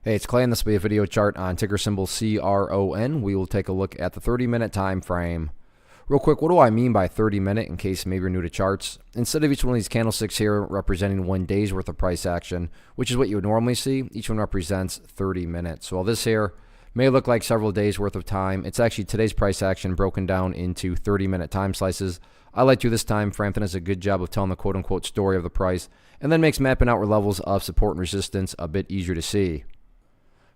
Hey, it's Clay, and this will be a video chart on ticker symbol CRON. We will take a look at the 30-minute time frame. Real quick, what do I mean by 30-minute in case maybe you're new to charts? Instead of each one of these candlesticks here representing 1 day's worth of price action, which is what you would normally see, each one represents 30 minutes. So while this here may look like several days worth of time, it's actually today's price action broken down into 30-minute time slices. I like to this time frame that does a good job of telling the quote-unquote story of the price and then makes mapping out levels of support and resistance a bit easier to see.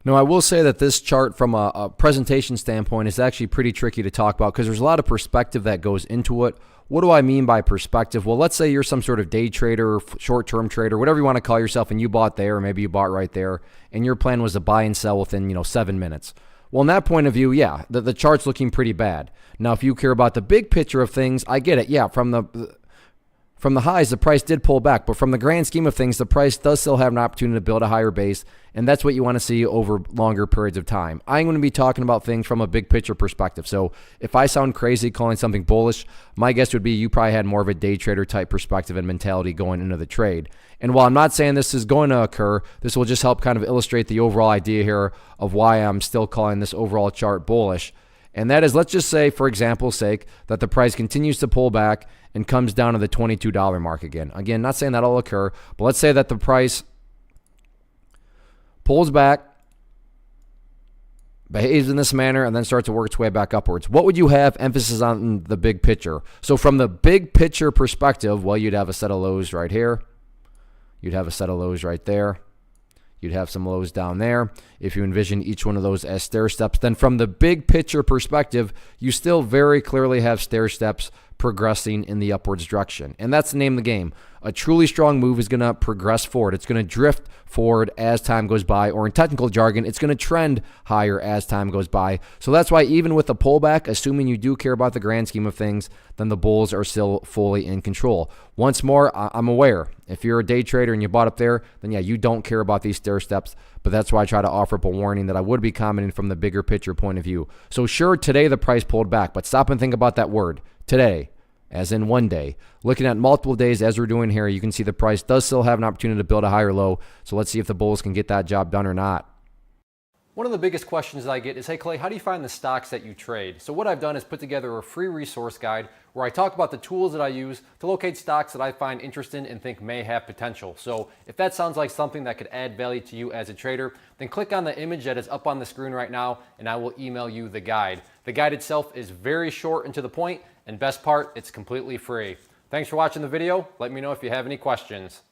Now, I will say that this chart from a presentation standpoint is actually pretty tricky to talk about because there's a lot of perspective that goes into it. What do I mean by perspective? Well, let's say you're some sort of day trader, short-term trader, whatever you want to call yourself, and you bought there, or maybe you bought right there, and your plan was to buy and sell within 7 minutes. Well, in that point of view, yeah, the chart's looking pretty bad. Now, if you care about the big picture of things, I get it. Yeah, from the highs, the price did pull back, but from the grand scheme of things, the price does still have an opportunity to build a higher base, and that's what you want to see over longer periods of time. I'm going to be talking about things from a big picture perspective. So if I sound crazy calling something bullish, my guess would be you probably had more of a day trader type perspective and mentality going into the trade. And while I'm not saying this is going to occur, this will just help kind of illustrate the overall idea here of why I'm still calling this overall chart bullish. And that is, let's just say, for example's sake, that the price continues to pull back and comes down to the $22 mark again. Again, not saying that'll occur, but let's say that the price pulls back, behaves in this manner, and then starts to work its way back upwards. What would you have emphasis on the big picture? So from the big picture perspective, well, you'd have a set of lows right here. You'd have a set of lows right there. You'd have some lows down there. If you envision each one of those as stair steps, then from the big picture perspective, you still very clearly have stair steps progressing in the upwards direction. And that's the name of the game. A truly strong move is going to progress forward. It's going to drift forward as time goes by, or in technical jargon, it's going to trend higher as time goes by. So that's why even with a pullback, assuming you do care about the grand scheme of things, then the bulls are still fully in control. Once more, I'm aware, if you're a day trader and you bought up there, then yeah, you don't care about these stair steps, but that's why I try to offer up a warning that I would be commenting from the bigger picture point of view. So sure, today the price pulled back, but stop and think about that word, today. As in 1 day. Looking at multiple days as we're doing here, you can see the price does still have an opportunity to build a higher low. So let's see if the bulls can get that job done or not. One of the biggest questions I get is, hey Clay, how do you find the stocks that you trade? So what I've done is put together a free resource guide where I talk about the tools that I use to locate stocks that I find interesting and think may have potential. So if that sounds like something that could add value to you as a trader, then click on the image that is up on the screen right now and I will email you the guide. The guide itself is very short and to the point, and best part, it's completely free. Thanks for watching the video. Let me know if you have any questions.